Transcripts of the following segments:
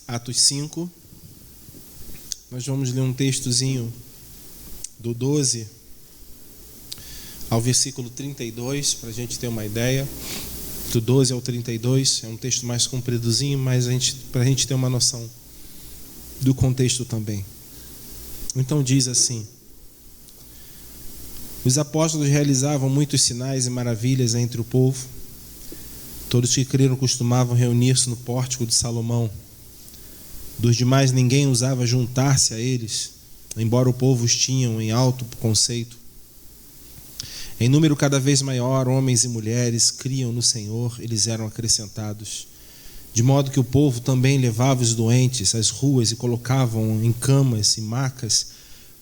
Atos 5. Nós vamos ler um textozinho do 12 ao versículo 32, para a gente ter uma ideia. Do 12 ao 32, é um texto mais compridozinho, mas para a gente ter uma noção do contexto também. Então diz assim: os apóstolos realizavam muitos sinais e maravilhas entre o povo. Todos que creram costumavam reunir-se no pórtico de Salomão. Dos demais ninguém ousava juntar-se a eles, embora o povo os tinham em alto conceito. Em número cada vez maior, homens e mulheres criam no Senhor, eles eram acrescentados. De modo que o povo também levava os doentes às ruas e colocavam em camas e macas,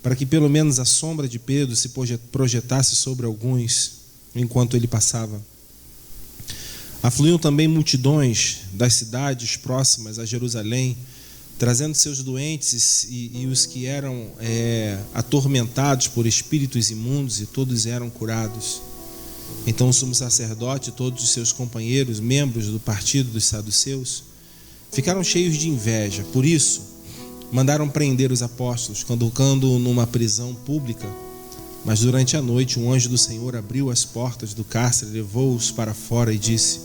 para que pelo menos a sombra de Pedro se projetasse sobre alguns, enquanto ele passava. Afluíam também multidões das cidades próximas a Jerusalém, trazendo seus doentes e os que eram atormentados por espíritos imundos, e todos eram curados. Então o sumo sacerdote e todos os seus companheiros, membros do partido dos saduceus, ficaram cheios de inveja. Por isso, mandaram prender os apóstolos, colocando-os numa prisão pública. Mas durante a noite, um anjo do Senhor abriu as portas do cárcere, levou-os para fora e disse: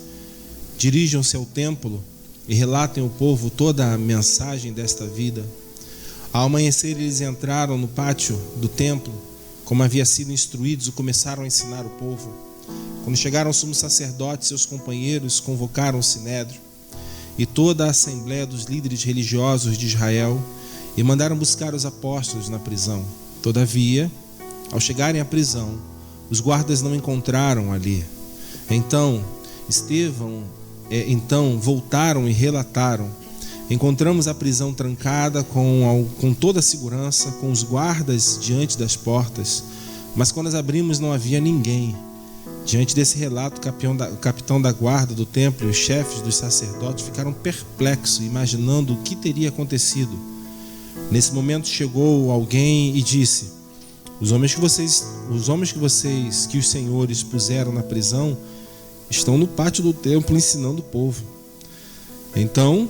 dirijam-se ao templo e relatem ao povo toda a mensagem desta vida. Ao amanhecer, eles entraram no pátio do templo, como havia sido instruídos, e começaram a ensinar o povo. Quando chegaram o sumo sacerdote e seus companheiros, convocaram o sinédrio e toda a assembleia dos líderes religiosos de Israel e mandaram buscar os apóstolos na prisão. Todavia, ao chegarem à prisão, os guardas não encontraram ali. Então voltaram e relataram: encontramos a prisão trancada com toda a segurança, com os guardas diante das portas, mas quando as abrimos não havia ninguém. Diante desse relato, o capitão da guarda do templo e os chefes dos sacerdotes ficaram perplexos, imaginando o que teria acontecido. Nesse momento chegou alguém e disse: os homens que os senhores puseram na prisão estão no pátio do templo ensinando o povo. Então,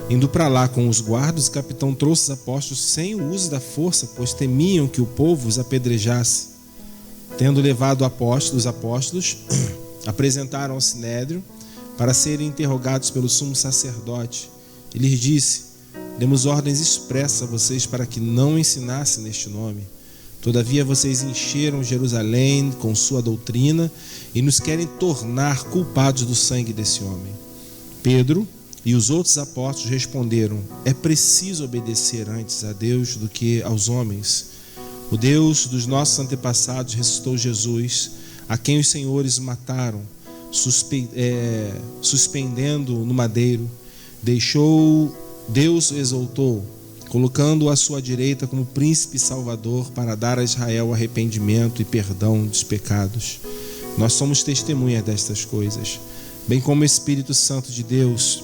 indo para lá com os guardas, o capitão trouxe os apóstolos sem o uso da força, pois temiam que o povo os apedrejasse. Tendo levado os apóstolos, apresentaram ao sinédrio para serem interrogados pelo sumo sacerdote. Ele lhes disse: demos ordens expressas a vocês para que não ensinassem neste nome. Todavia vocês encheram Jerusalém com sua doutrina e nos querem tornar culpados do sangue desse homem. Pedro e os outros apóstolos responderam: é preciso obedecer antes a Deus do que aos homens. O Deus dos nossos antepassados ressuscitou Jesus, a quem os senhores mataram, suspendendo no madeiro. Deus o exaltou, colocando-o à sua direita como príncipe salvador, para dar a Israel arrependimento e perdão dos pecados. Nós somos testemunhas destas coisas, bem como o Espírito Santo de Deus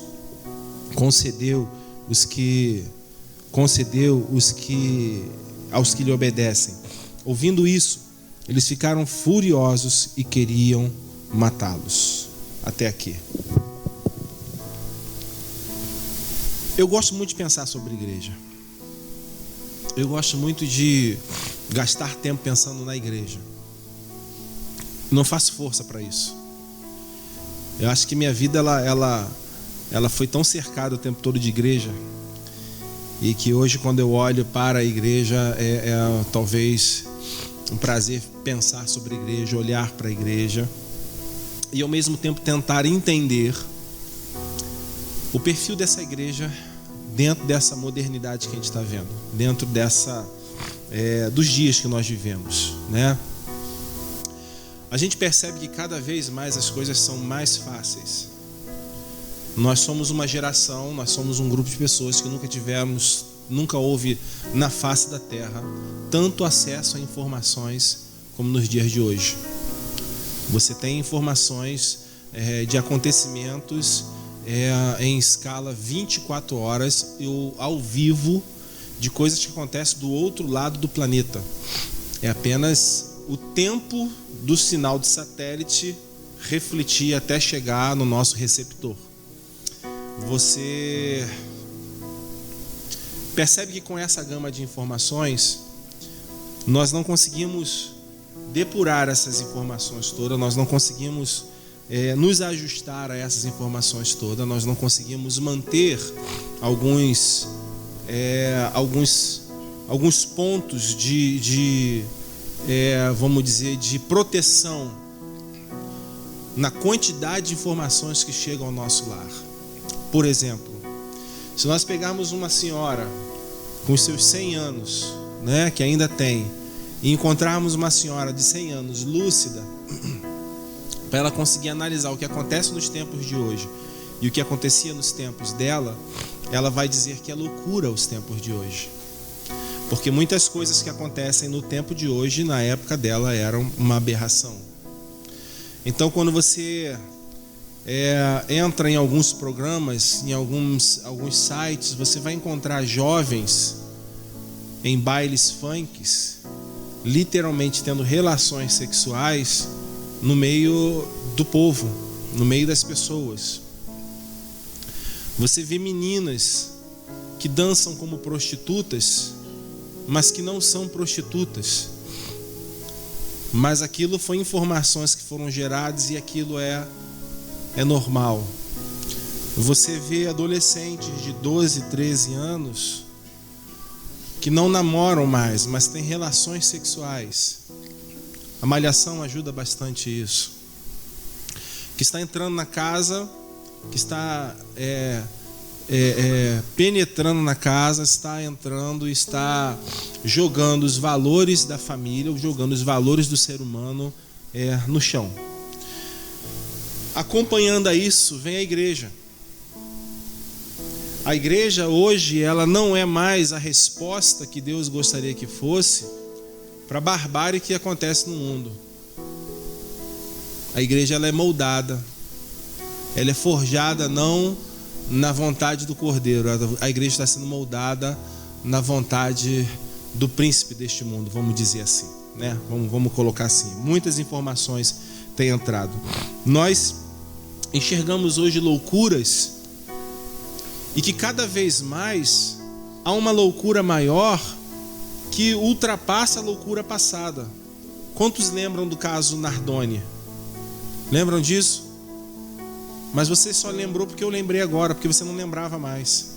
concedeu aos que lhe obedecem. Ouvindo isso, eles ficaram furiosos e queriam matá-los. Até aqui. Eu gosto muito de pensar sobre igreja. Eu gosto muito de gastar tempo pensando na igreja. Não faço força para isso. Eu acho que minha vida ela foi tão cercada o tempo todo de igreja, e que hoje, quando eu olho para a igreja, é talvez um prazer pensar sobre a igreja, olhar para a igreja e ao mesmo tempo tentar entender o perfil dessa igreja dentro dessa modernidade que a gente está vendo, dentro dos dias que nós vivemos, né? A gente percebe que cada vez mais as coisas são mais fáceis. Nós somos uma geração, nós somos um grupo de pessoas que nunca houve na face da terra tanto acesso a informações como nos dias de hoje. Você tem informações de acontecimentos em escala 24 horas ao vivo, de coisas que acontecem do outro lado do planeta. É apenas o tempo do sinal de satélite refletir até chegar no nosso receptor. Você percebe que com essa gama de informações, nós não conseguimos depurar essas informações todas, nós não conseguimos nos ajustar a essas informações todas, nós não conseguimos manter alguns pontos vamos dizer, de proteção na quantidade de informações que chegam ao nosso lar. Por exemplo, se nós pegarmos uma senhora com os seus 100 anos, né, que ainda tem, e encontrarmos uma senhora de 100 anos lúcida, para ela conseguir analisar o que acontece nos tempos de hoje e o que acontecia nos tempos dela, ela vai dizer que é loucura os tempos de hoje. Porque muitas coisas que acontecem no tempo de hoje, na época dela, eram uma aberração. Então, quando você entra em alguns programas, em alguns sites, você vai encontrar jovens em bailes funks, literalmente tendo relações sexuais no meio do povo, no meio das pessoas. Você vê meninas que dançam como prostitutas, mas que não são prostitutas. Mas aquilo foi informações que foram geradas e aquilo é normal. Você vê adolescentes de 12, 13 anos que não namoram mais, mas têm relações sexuais. A malhação ajuda bastante isso. Que está entrando na casa, que está penetrando na casa, está entrando e está jogando os valores da família, jogando os valores do ser humano no chão. Acompanhando a isso, vem a igreja. A igreja hoje, ela não é mais a resposta que Deus gostaria que fosse para a barbárie que acontece no mundo. A igreja, ela é moldada, ela é forjada não na vontade do Cordeiro. A igreja está sendo moldada na vontade do príncipe deste mundo, vamos dizer assim, né? Vamos colocar assim. Muitas informações têm entrado. Nós enxergamos hoje loucuras e que cada vez mais há uma loucura maior que ultrapassa a loucura passada. Quantos lembram do caso Nardoni? Lembram disso? Mas você só lembrou porque eu lembrei agora, porque você não lembrava mais.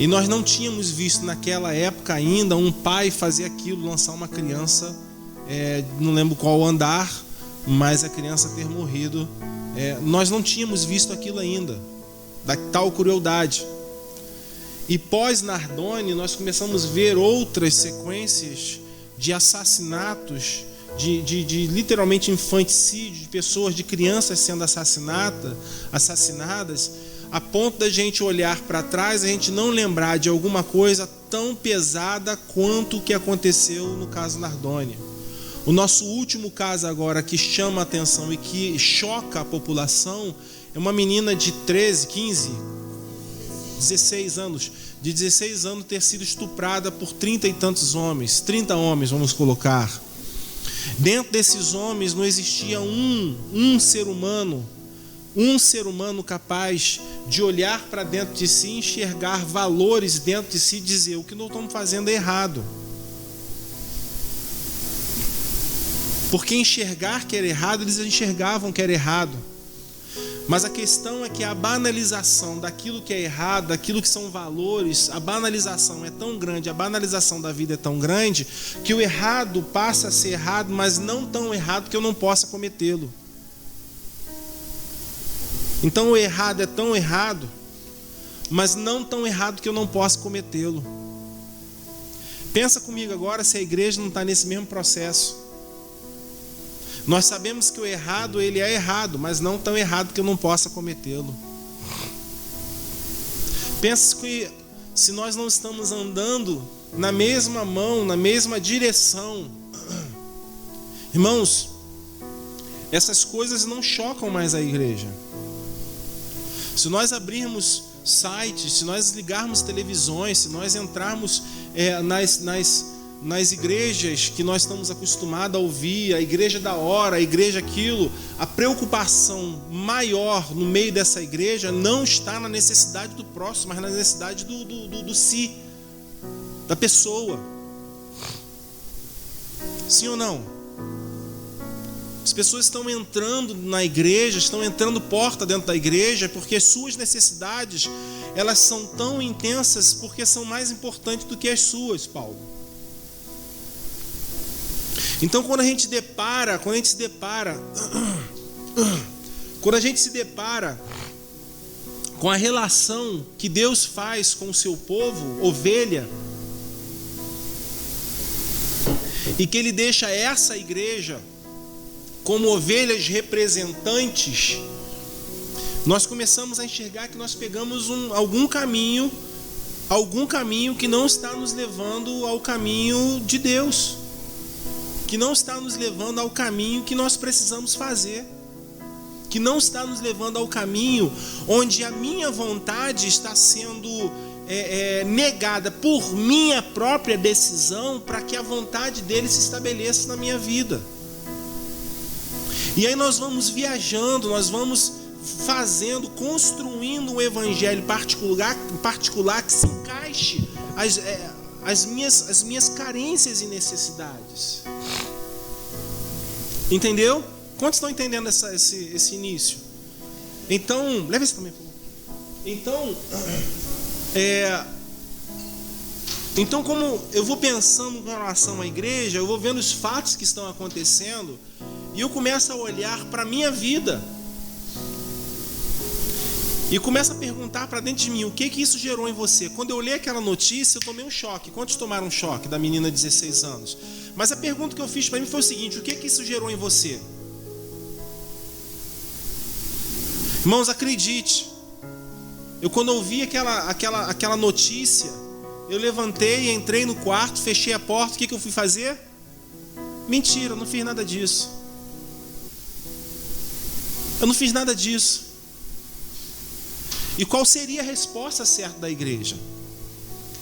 E nós não tínhamos visto naquela época ainda um pai fazer aquilo, lançar uma criança, não lembro qual andar, mas a criança ter morrido. Nós não tínhamos visto aquilo ainda, da tal crueldade. E pós Nardoni, nós começamos a ver outras sequências de assassinatos, de literalmente infanticídio, de pessoas, de crianças sendo assassinadas, a ponto da gente olhar para trás e a gente não lembrar de alguma coisa tão pesada quanto o que aconteceu no caso Nardoni. O nosso último caso agora que chama a atenção e que choca a população é uma menina de 13, 15, 16 anos, de 16 anos ter sido estuprada por 30 e tantos homens, 30 homens, vamos colocar. Dentro desses homens não existia um ser humano capaz de olhar para dentro de si, enxergar valores dentro de si e dizer: o que nós estamos fazendo é errado. Porque enxergar que era errado, eles enxergavam que era errado. Mas a questão é que a banalização daquilo que é errado, daquilo que são valores, a banalização é tão grande, a banalização da vida é tão grande, que o errado passa a ser errado, mas não tão errado que eu não possa cometê-lo. Então o errado é tão errado, mas não tão errado que eu não possa cometê-lo. Pensa comigo agora se a igreja não está nesse mesmo processo. Nós sabemos que o errado, ele é errado, mas não tão errado que eu não possa cometê-lo. Pensa que se nós não estamos andando na mesma mão, na mesma direção, irmãos, essas coisas não chocam mais a igreja. Se nós abrirmos sites, se nós ligarmos televisões, se nós entrarmos nas igrejas que nós estamos acostumados a ouvir, a igreja da hora, a igreja aquilo, a preocupação maior no meio dessa igreja não está na necessidade do próximo, mas na necessidade do si, da pessoa. Sim ou não? As pessoas estão entrando na igreja, estão entrando porta dentro da igreja, porque as suas necessidades, elas são tão intensas, porque são mais importantes do que as suas, Paulo. Então quando a gente se depara com a relação que Deus faz com o seu povo, ovelha, e que Ele deixa essa igreja como ovelhas representantes, nós começamos a enxergar que nós pegamos algum caminho que não está nos levando ao caminho de Deus, que não está nos levando ao caminho que nós precisamos fazer, que não está nos levando ao caminho onde a minha vontade está sendo negada por minha própria decisão, para que a vontade dele se estabeleça na minha vida. E aí nós vamos viajando, nós vamos fazendo, construindo um evangelho particular que se encaixe as minhas carências e necessidades. Entendeu? Quantos estão entendendo esse início? Então, leva esse também, por favor. Então, como eu vou pensando com relação à igreja, eu vou vendo os fatos que estão acontecendo, e eu começo a olhar para a minha vida e começo a perguntar para dentro de mim: o que isso gerou em você? Quando eu olhei aquela notícia, eu tomei um choque. Quantos tomaram um choque da menina de 16 anos? Mas a pergunta que eu fiz para mim foi o seguinte: o que isso gerou em você? Irmãos, acredite, eu quando ouvi aquela notícia, eu levantei, entrei no quarto, fechei a porta. O que eu fui fazer? Mentira, eu não fiz nada disso. Eu não fiz nada disso. E qual seria a resposta certa da igreja?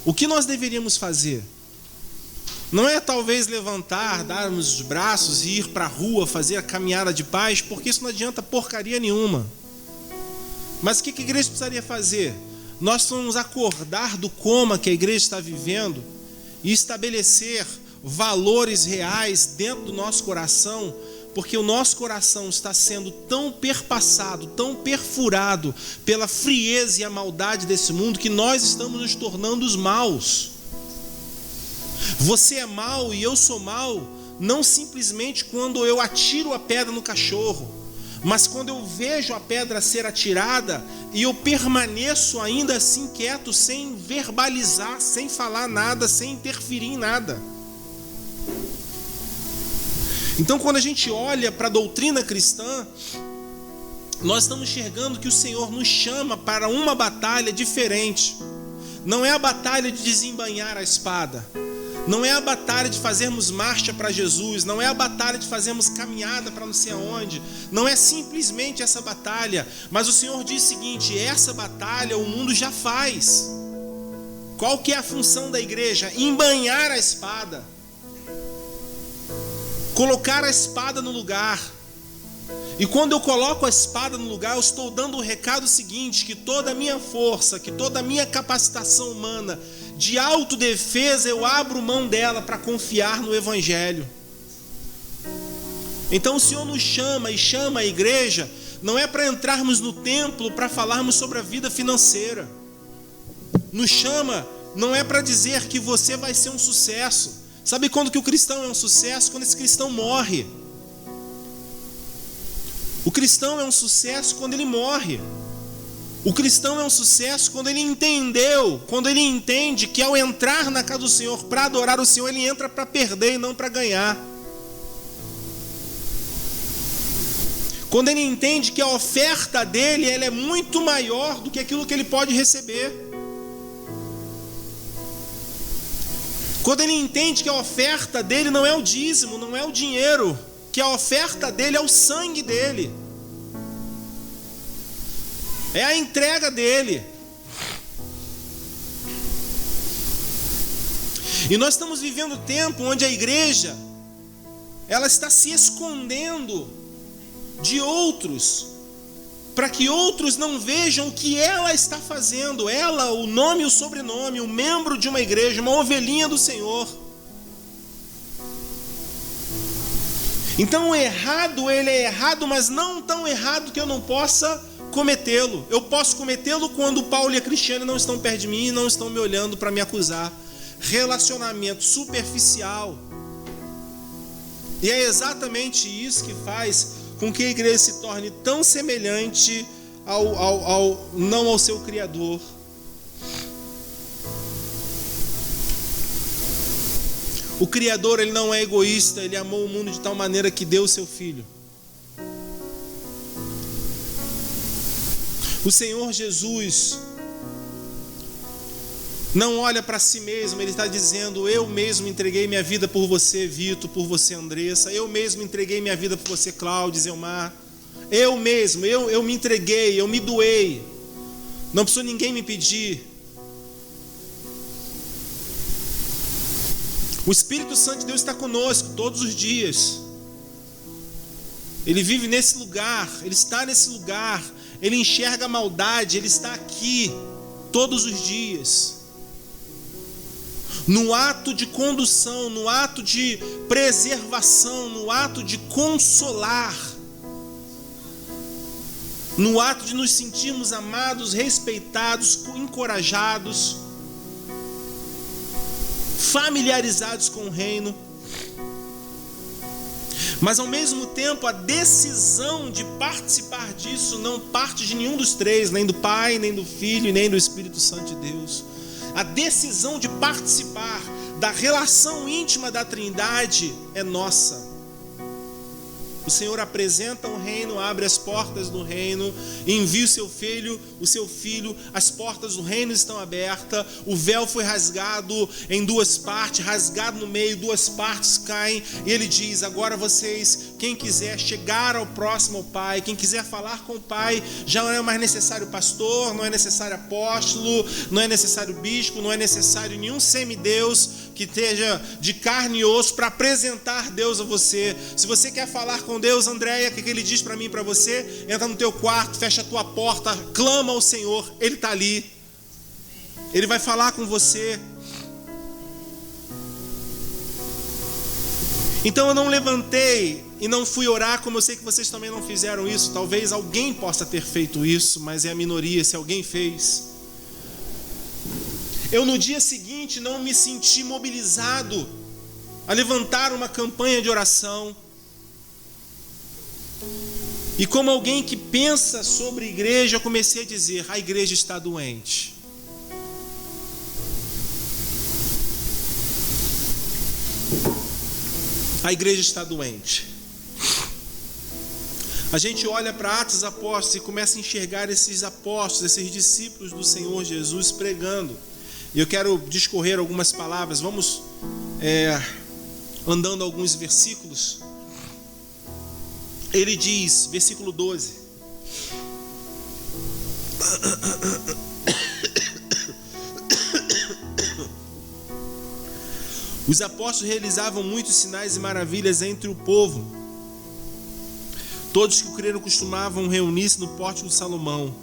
O que nós deveríamos fazer? Não é talvez levantar, darmos os braços e ir para a rua, fazer a caminhada de paz, porque isso não adianta porcaria nenhuma. Mas o que a igreja precisaria fazer? Nós vamos acordar do coma que a igreja está vivendo e estabelecer valores reais dentro do nosso coração, porque o nosso coração está sendo tão perpassado, tão perfurado pela frieza e a maldade desse mundo, que nós estamos nos tornando os maus. Você é mau e eu sou mau, não simplesmente quando eu atiro a pedra no cachorro, mas quando eu vejo a pedra ser atirada e eu permaneço ainda assim quieto, sem verbalizar, sem falar nada, sem interferir em nada. Então, quando a gente olha para a doutrina cristã, nós estamos enxergando que o Senhor nos chama para uma batalha diferente. Não é a batalha de desembainhar a espada, não é a batalha de fazermos marcha para Jesus, não é a batalha de fazermos caminhada para não sei aonde, não é simplesmente essa batalha, mas o Senhor diz o seguinte: essa batalha o mundo já faz. Qual que é a função da igreja? Embainhar a espada, colocar a espada no lugar. E quando eu coloco a espada no lugar, eu estou dando o recado seguinte: que toda a minha força, que toda a minha capacitação humana de autodefesa, eu abro mão dela para confiar no Evangelho. Então o Senhor nos chama e chama a igreja, não é para entrarmos no templo para falarmos sobre a vida financeira. Nos chama não é para dizer que você vai ser um sucesso. Sabe quando que o cristão é um sucesso? Quando esse cristão morre. O cristão é um sucesso quando ele morre. O cristão é um sucesso quando ele entendeu, quando ele entende que ao entrar na casa do Senhor para adorar o Senhor, ele entra para perder e não para ganhar. Quando ele entende que a oferta dele ela é muito maior do que aquilo que ele pode receber. Quando ele entende que a oferta dele não é o dízimo, não é o dinheiro, que a oferta dele é o sangue dele, é a entrega dele. E nós estamos vivendo um tempo onde a igreja, ela está se escondendo de outros, para que outros não vejam o que ela está fazendo. Ela, o nome e o sobrenome, o membro de uma igreja, uma ovelhinha do Senhor. Então o errado, ele é errado, mas não tão errado que eu não possa cometê-lo. Eu posso cometê-lo quando Paulo e a Cristiane não estão perto de mim e não estão me olhando para me acusar. Relacionamento superficial. E é exatamente isso que faz com que a igreja se torne tão semelhante não ao seu Criador. O Criador, ele não é egoísta, ele amou o mundo de tal maneira que deu o seu Filho. O Senhor Jesus não olha para si mesmo, ele está dizendo: eu mesmo entreguei minha vida por você, Vitor, por você, Andressa, eu mesmo entreguei minha vida por você, Cláudio, Zelmar, eu mesmo, eu me entreguei, eu me doei, não precisou ninguém me pedir. O Espírito Santo de Deus está conosco todos os dias, ele vive nesse lugar, ele está nesse lugar, ele enxerga a maldade, ele está aqui todos os dias. No ato de condução, no ato de preservação, no ato de consolar, no ato de nos sentirmos amados, respeitados, encorajados, familiarizados com o reino. Mas ao mesmo tempo a decisão de participar disso não parte de nenhum dos três, nem do Pai, nem do Filho, nem do Espírito Santo de Deus. A decisão de participar da relação íntima da Trindade é nossa. O Senhor apresenta o reino, abre as portas do reino, envia o seu filho, as portas do reino estão abertas, o véu foi rasgado em duas partes, rasgado no meio, duas partes caem, e ele diz: agora vocês, quem quiser chegar ao próximo ao Pai, quem quiser falar com o Pai, já não é mais necessário pastor, não é necessário apóstolo, não é necessário bispo, não é necessário nenhum semideus que esteja de carne e osso para apresentar Deus a você. Se você quer falar com Deus, Andréia, o que ele diz para mim e para você? Entra no teu quarto, fecha a tua porta, clama ao Senhor, Ele está ali, Ele vai falar com você. Então eu não levantei e não fui orar, como eu sei que vocês também não fizeram isso. Talvez alguém possa ter feito isso, mas é a minoria, se alguém fez. Eu no dia seguinte não me senti mobilizado a levantar uma campanha de oração. E como alguém que pensa sobre a igreja, eu comecei a dizer: a igreja está doente. A igreja está doente. A gente olha para Atos dos Apóstolos e começa a enxergar esses apóstolos, esses discípulos do Senhor Jesus pregando. E eu quero discorrer algumas palavras. Vamos andando alguns versículos. Ele diz, versículo 12: os apóstolos realizavam muitos sinais e maravilhas entre o povo. Todos que creram costumavam reunir-se no pórtico de Salomão.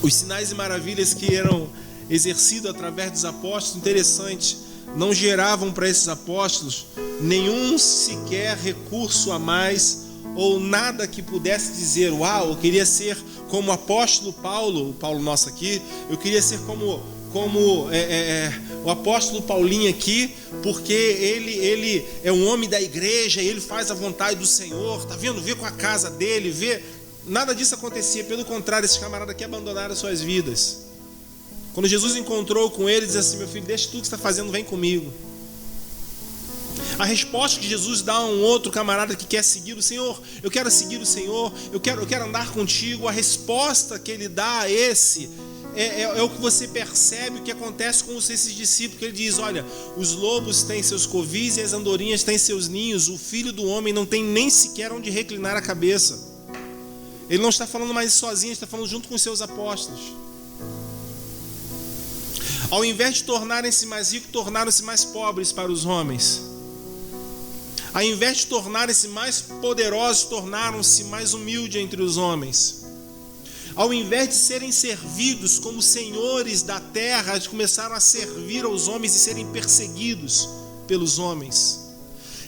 Os sinais e maravilhas que eram exercidos através dos apóstolos, interessante, não geravam para esses apóstolos nenhum sequer recurso a mais, ou nada que pudesse dizer: uau, eu queria ser como o apóstolo Paulo, o Paulo nosso aqui, eu queria ser como o apóstolo Paulinho aqui, porque ele é um homem da igreja, ele faz a vontade do Senhor, tá vendo? Vê com a casa dele, vê. Nada disso acontecia, pelo contrário, esses camaradas aqui abandonaram as suas vidas. Quando Jesus encontrou com eles, disse assim: meu filho, deixa tudo que você está fazendo, vem comigo. A resposta que Jesus dá a um outro camarada que quer seguir o Senhor: eu quero seguir o Senhor, eu quero andar contigo. A resposta que ele dá a esse é o que você percebe o que acontece com esses discípulos, que ele diz: olha, os lobos têm seus covis e as andorinhas têm seus ninhos, o Filho do Homem não tem nem sequer onde reclinar a cabeça. Ele não está falando mais sozinho, ele está falando junto com os seus apóstolos. Ao invés de tornarem-se mais ricos, tornaram-se mais pobres para os homens. Ao invés de tornarem-se mais poderosos, tornaram-se mais humildes entre os homens. Ao invés de serem servidos como senhores da terra, eles começaram a servir aos homens e serem perseguidos pelos homens.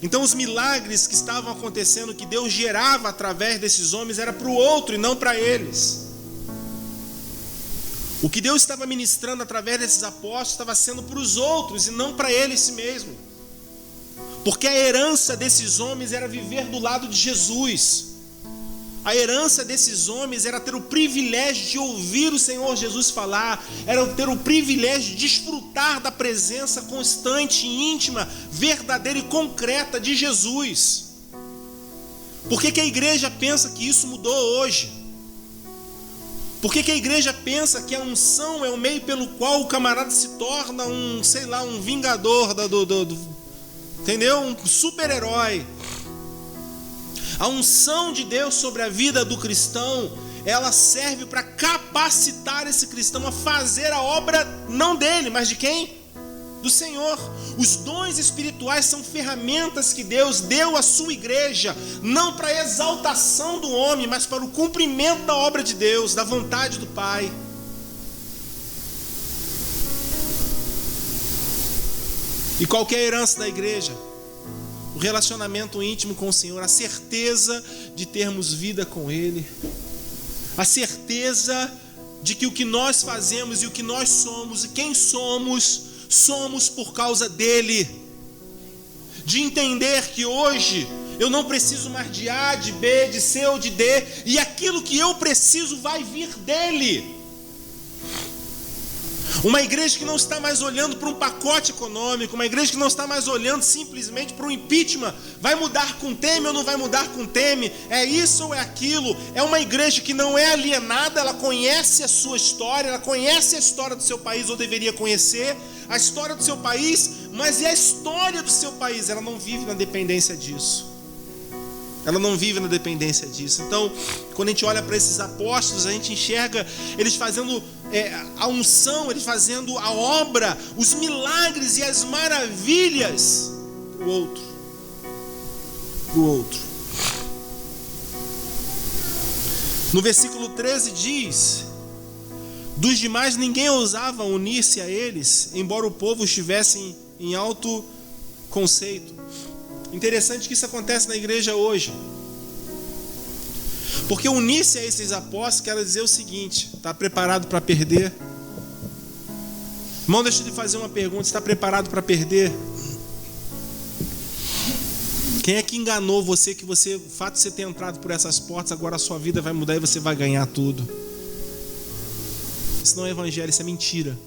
Então os milagres que estavam acontecendo, que Deus gerava através desses homens, era para o outro e não para eles. O que Deus estava ministrando através desses apóstolos estava sendo para os outros e não para ele si mesmo. Porque a herança desses homens era viver do lado de Jesus. A herança desses homens era ter o privilégio de ouvir o Senhor Jesus falar, era ter o privilégio de desfrutar da presença constante, íntima, verdadeira e concreta de Jesus. Por que a igreja pensa que isso mudou hoje? Por que a igreja pensa que a unção é o meio pelo qual o camarada se torna um vingador, entendeu? Um super-herói. A unção de Deus sobre a vida do cristão, ela serve para capacitar esse cristão a fazer a obra não dele, mas de quem? Do Senhor. Os dons espirituais são ferramentas que Deus deu à sua igreja, não para a exaltação do homem, mas para o cumprimento da obra de Deus, da vontade do Pai. E qual que é a herança da igreja? O relacionamento íntimo com o Senhor, a certeza de termos vida com Ele, a certeza de que o que nós fazemos e o que nós somos e quem somos, somos por causa dEle, de entender que hoje eu não preciso mais de A, de B, de C ou de D, e aquilo que eu preciso vai vir dEle. Uma igreja que não está mais olhando para um pacote econômico, uma igreja que não está mais olhando simplesmente para um impeachment, vai mudar com Temer ou não vai mudar com Temer, é isso ou é aquilo. É uma igreja que não é alienada, ela conhece a sua história, ela conhece a história do seu país, ou deveria conhecer a história do seu país, mas é a história do seu país, ela não vive na dependência disso. Ela não vive na dependência disso. Então, quando a gente olha para esses apóstolos, a gente enxerga eles fazendo a unção, eles fazendo a obra, os milagres e as maravilhas para o outro. Para o outro. No versículo 13 diz: dos demais ninguém ousava unir-se a eles, embora o povo estivesse em alto conceito. Interessante que isso acontece na igreja hoje. Porque unir-se a esses apóstolos quer dizer o seguinte: está preparado para perder? Irmão, deixa eu te fazer uma pergunta: está preparado para perder? Quem é que enganou você que você, o fato de você ter entrado por essas portas, agora a sua vida vai mudar e você vai ganhar tudo? Isso não é evangelho, isso é mentira.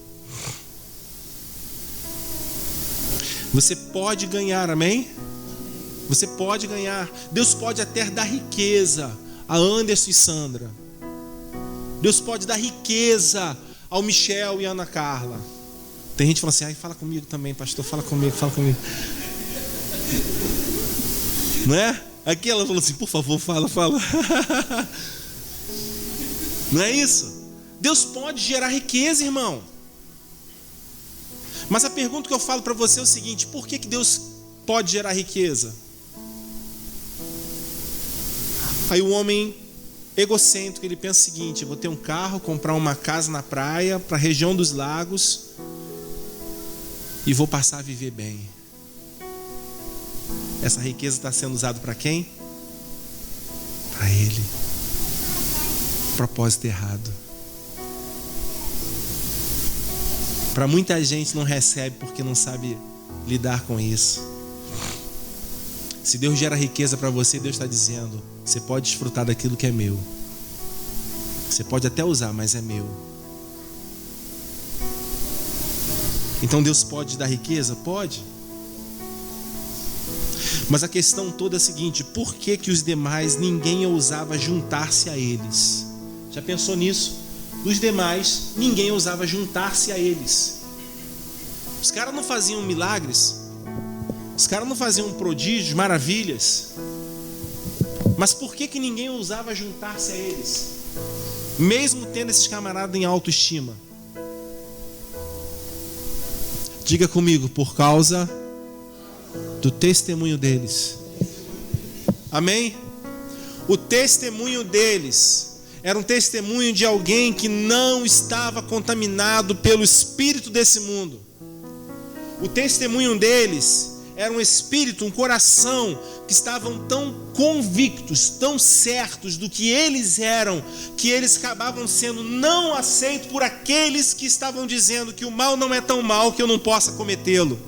Você pode ganhar, amém? Você pode ganhar. Deus pode até dar riqueza a Anderson e Sandra. Deus pode dar riqueza ao Michel e a Ana Carla. Tem gente que fala assim: ai, fala comigo também, pastor, fala comigo, fala comigo. Não é? Aqui ela falou assim: por favor, fala. Não é isso? Deus pode gerar riqueza, irmão. Mas a pergunta que eu falo para você é o seguinte: por que Deus pode gerar riqueza? Aí o homem egocêntrico, ele pensa o seguinte: eu vou ter um carro, comprar uma casa na praia, para a região dos lagos, e vou passar a viver bem. Essa riqueza está sendo usada para quem? Para ele. Propósito errado. Para muita gente não recebe porque não sabe lidar com isso. Se Deus gera riqueza para você, Deus está dizendo: você pode desfrutar daquilo que é meu. Você pode até usar, mas é meu. Então Deus pode dar riqueza? Pode. Mas a questão toda é a seguinte: por que os demais ninguém ousava juntar-se a eles? Já pensou nisso? Dos demais ninguém ousava juntar-se a eles. Os caras não faziam milagres, os caras não faziam prodígios, maravilhas, mas por que ninguém ousava juntar-se a eles? Mesmo tendo esses camaradas em autoestima. Diga comigo, por causa do testemunho deles. Amém? O testemunho deles era um testemunho de alguém que não estava contaminado pelo espírito desse mundo. O testemunho deles era um espírito, um coração que estavam tão convictos, tão certos do que eles eram, que eles acabavam sendo não aceitos por aqueles que estavam dizendo que o mal não é tão mal que eu não possa cometê-lo.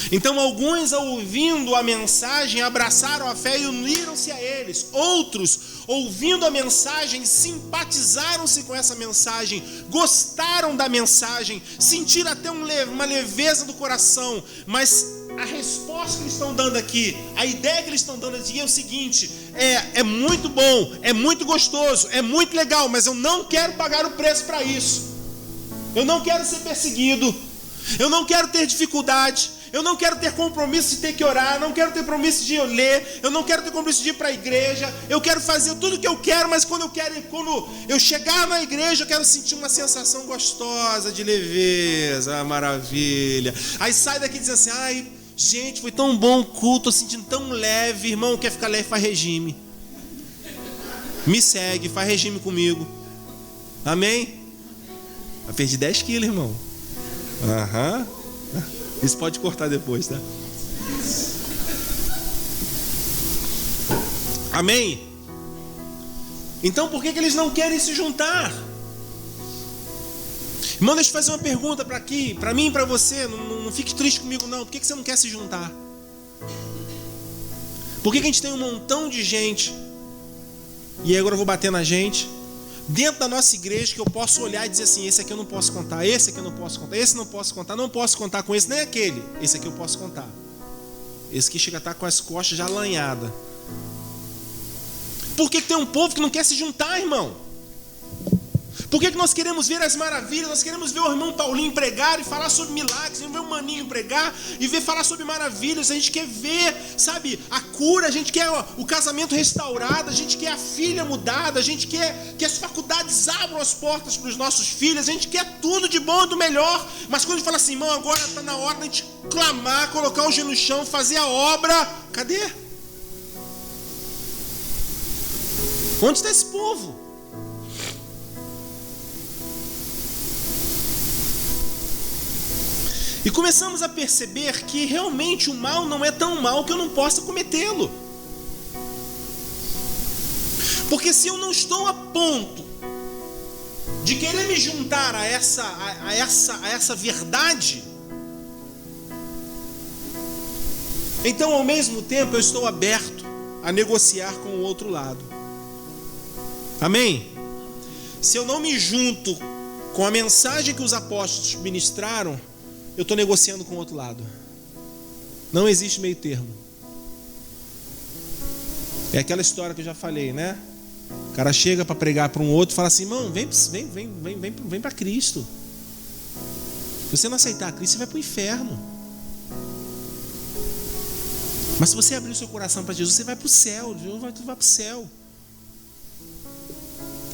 Então alguns, ouvindo a mensagem, abraçaram a fé e uniram-se a eles. Outros, ouvindo a mensagem, simpatizaram-se com essa mensagem, gostaram da mensagem, sentiram até uma leveza do coração. Mas a resposta que eles estão dando aqui, a ideia que eles estão dando aqui é o seguinte: é muito bom, é muito gostoso, é muito legal, mas eu não quero pagar o preço para isso. Eu não quero ser perseguido, eu não quero ter dificuldade, eu não quero ter compromisso de ter que orar, eu não quero ter compromisso de ler, eu não quero ter compromisso de ir para a igreja, eu quero fazer tudo o que eu quero, mas quando eu chegar na igreja, eu quero sentir uma sensação gostosa de leveza, maravilha. Aí sai daqui dizendo assim: ai, gente, foi tão bom o culto, estou sentindo tão leve. Irmão, quer ficar leve, faz regime. Me segue, faz regime comigo. Amém? Eu perdi 10 quilos, irmão. Aham. Isso pode cortar depois, tá? Amém? Então por que eles não querem se juntar? Irmão, deixa eu fazer uma pergunta para mim e para você. Não fique triste comigo não. Por que você não quer se juntar? Por que a gente tem um montão de gente, e agora eu vou bater na gente, dentro da nossa igreja, que eu posso olhar e dizer assim: esse aqui eu não posso contar, esse aqui eu não posso contar, esse não posso contar, não posso contar com esse nem aquele, esse aqui eu posso contar. Esse que chega a estar com as costas já lanhadas. Por que tem um povo que não quer se juntar, irmão? Por que nós queremos ver as maravilhas? Nós queremos ver o irmão Paulinho pregar e falar sobre milagres, ver o Maninho pregar e falar sobre maravilhas. A gente quer ver, sabe, a cura, a gente quer o casamento restaurado, a gente quer a filha mudada, a gente quer que as faculdades abram as portas para os nossos filhos, a gente quer tudo de bom e do melhor. Mas quando a gente fala assim: irmão, agora está na hora de a gente clamar, colocar o joelho no chão, fazer a obra, cadê? Onde está esse povo? E começamos a perceber que realmente o mal não é tão mal que eu não possa cometê-lo. Porque se eu não estou a ponto de querer me juntar a essa verdade, então ao mesmo tempo eu estou aberto a negociar com o outro lado. Amém? Se eu não me junto com a mensagem que os apóstolos ministraram, eu estou negociando com o outro lado. Não existe meio termo. É aquela história que eu já falei, né? O cara chega para pregar para um outro e fala assim: irmão, vem para Cristo. Se você não aceitar Cristo, você vai para o inferno. Mas se você abrir o seu coração para Jesus, você vai para o céu. Jesus vai para o céu.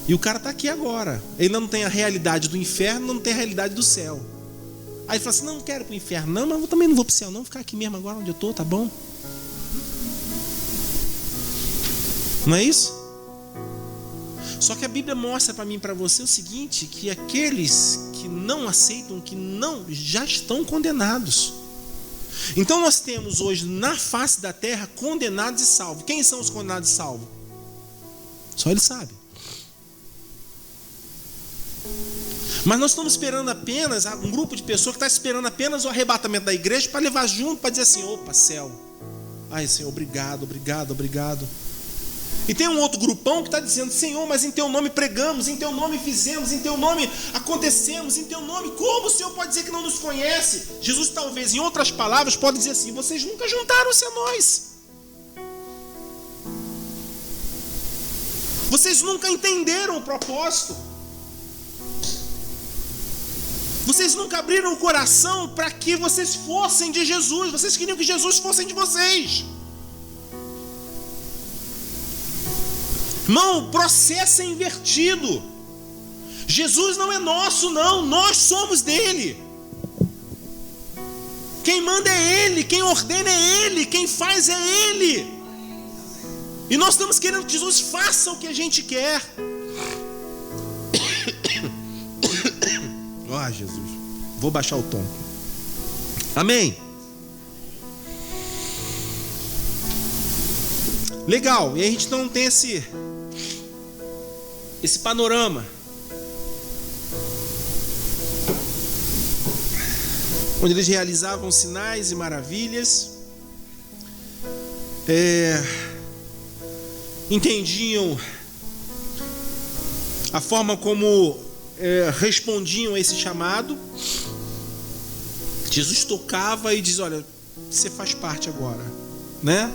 E o cara está aqui agora. Ele não tem a realidade do inferno, não tem a realidade do céu. Aí ele fala assim: não quero ir para o inferno, não, mas eu também não vou para o céu, não, vou ficar aqui mesmo agora onde eu estou, tá bom? Não é isso? Só que a Bíblia mostra para mim e para você o seguinte: que aqueles que não aceitam, que não, já estão condenados. Então nós temos hoje na face da terra condenados e salvos. Quem são os condenados e salvos? Só Ele sabe. Mas nós estamos esperando apenas, um grupo de pessoas que está esperando apenas o arrebatamento da igreja para levar junto, para dizer assim: opa, céu. Ai, Senhor, obrigado, obrigado, obrigado. E tem um outro grupão que está dizendo: Senhor, mas em Teu nome pregamos, em Teu nome fizemos, em Teu nome acontecemos, em Teu nome. Como o Senhor pode dizer que não nos conhece? Jesus talvez, em outras palavras, pode dizer assim: vocês nunca juntaram-se a nós. Vocês nunca entenderam o propósito. Vocês nunca abriram o coração para que vocês fossem de Jesus. Vocês queriam que Jesus fosse de vocês. Irmão, o processo é invertido. Jesus não é nosso, não. Nós somos dele. Quem manda é Ele, quem ordena é Ele, quem faz é Ele. E nós estamos querendo que Jesus faça o que a gente quer. Ó, Jesus, vou baixar o tom. Amém. Legal, e aí a gente não tem esse panorama. Onde eles realizavam sinais e maravilhas, entendiam a forma como respondiam a esse chamado. Jesus tocava e diz: olha, você faz parte agora, né?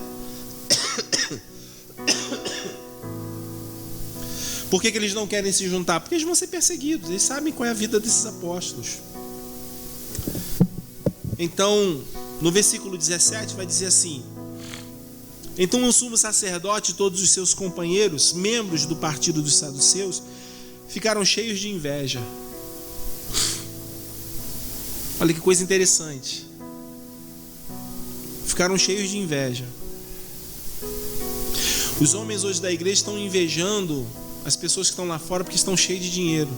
Por que eles não querem se juntar? Porque eles vão ser perseguidos, eles sabem qual é a vida desses apóstolos. Então, no versículo 17 vai dizer assim: então o sumo sacerdote e todos os seus companheiros, membros do partido dos saduceus, ficaram cheios de inveja. Olha que coisa interessante. Ficaram cheios de inveja. Os homens hoje da igreja estão invejando as pessoas que estão lá fora porque estão cheios de dinheiro.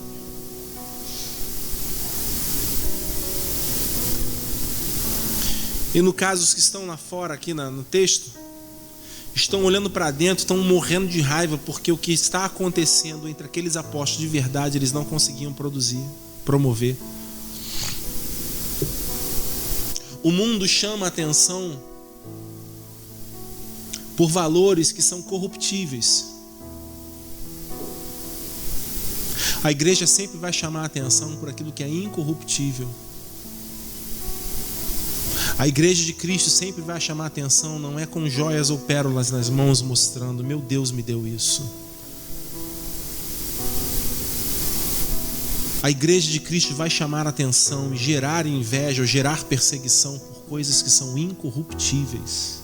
E no caso, os que estão lá fora, aqui no texto, estão olhando para dentro, estão morrendo de raiva, porque o que está acontecendo entre aqueles apóstolos de verdade, eles não conseguiam promover. O mundo chama a atenção por valores que são corruptíveis. A igreja sempre vai chamar a atenção por aquilo que é incorruptível. A igreja de Cristo sempre vai chamar a atenção, não é com joias ou pérolas nas mãos mostrando: meu Deus me deu isso. A igreja de Cristo vai chamar a atenção e gerar inveja ou gerar perseguição por coisas que são incorruptíveis.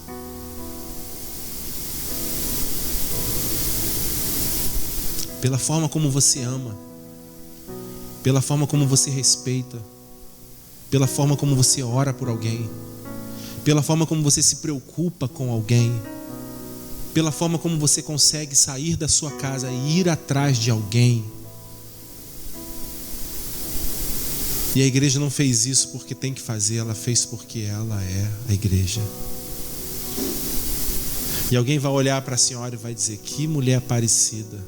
Pela forma como você ama, pela forma como você respeita, pela forma como você ora por alguém, pela forma como você se preocupa com alguém, pela forma como você consegue sair da sua casa e ir atrás de alguém. E a igreja não fez isso porque tem que fazer, ela fez porque ela é a igreja. E alguém vai olhar para a senhora e vai dizer: que mulher parecida.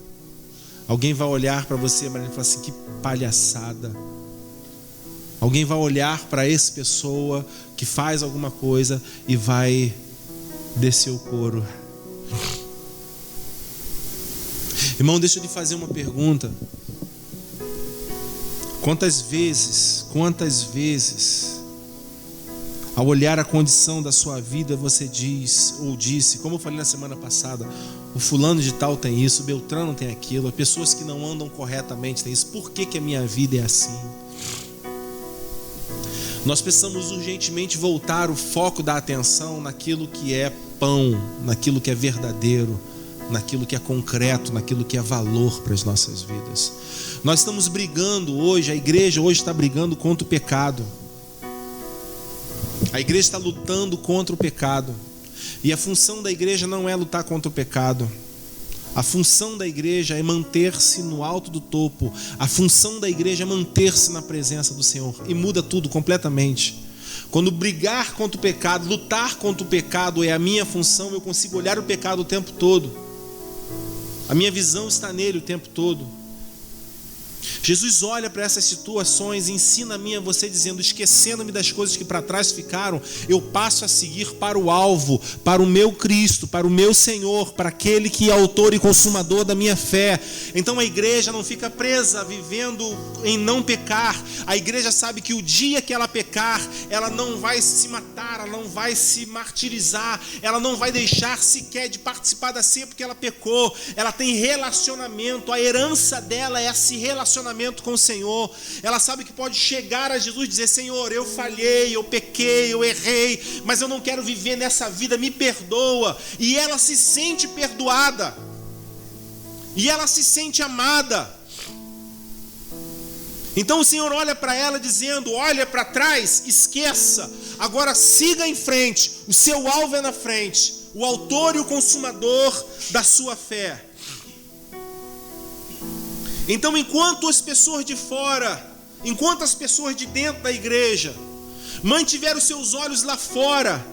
Alguém vai olhar para você, Maria, e falar assim: que palhaçada. Alguém vai olhar para essa pessoa que faz alguma coisa e vai descer o couro. Irmão, deixa eu lhe fazer uma pergunta. Quantas vezes, ao olhar a condição da sua vida, você diz ou disse, como eu falei na semana passada: o fulano de tal tem isso, o Beltrano tem aquilo, as pessoas que não andam corretamente têm isso, por que a minha vida é assim? Nós precisamos urgentemente voltar o foco da atenção naquilo que é pão, naquilo que é verdadeiro, naquilo que é concreto, naquilo que é valor para as nossas vidas. Nós estamos brigando hoje, a igreja hoje está brigando contra o pecado. A igreja está lutando contra o pecado. E a função da igreja não é lutar contra o pecado. A função da igreja é manter-se no alto do topo. A função da igreja é manter-se na presença do Senhor. E muda tudo completamente. Quando brigar contra o pecado, lutar contra o pecado é a minha função, eu consigo olhar o pecado o tempo todo. A minha visão está nele o tempo todo. Jesus olha para essas situações e ensina a mim e a você dizendo: esquecendo-me das coisas que para trás ficaram, eu passo a seguir para o alvo, para o meu Cristo, para o meu Senhor, para aquele que é autor e consumador da minha fé. Então a igreja não fica presa vivendo em não pecar. A igreja sabe que o dia que ela pecar, ela não vai se matar, ela não vai se martirizar, ela não vai deixar sequer de participar da ceia porque ela pecou. Ela tem relacionamento, a herança dela é esse relacionamento com o Senhor. Ela sabe que pode chegar a Jesus e dizer: Senhor, eu falhei, eu pequei, eu errei, mas eu não quero viver nessa vida, me perdoa. E ela se sente perdoada, e ela se sente amada. Então o Senhor olha para ela dizendo: olha para trás, esqueça, agora siga em frente, o seu alvo é na frente, o autor e o consumador da sua fé. Então, enquanto as pessoas de fora, enquanto as pessoas de dentro da igreja mantiveram seus olhos lá fora,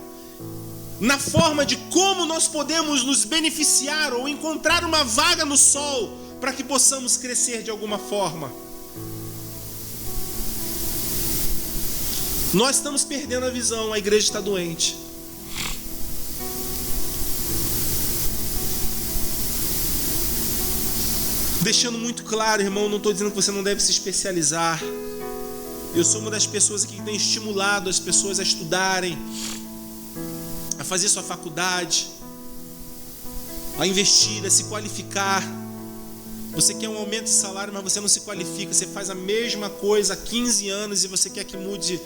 na forma de como nós podemos nos beneficiar ou encontrar uma vaga no sol para que possamos crescer de alguma forma, nós estamos perdendo a visão, a igreja está doente. Deixando muito claro, irmão, não estou dizendo que você não deve se especializar. Eu sou uma das pessoas aqui que tem estimulado as pessoas a estudarem, a fazer sua faculdade, a investir, a se qualificar. Você quer um aumento de salário, mas você não se qualifica. Você faz a mesma coisa há 15 anos e você quer que mude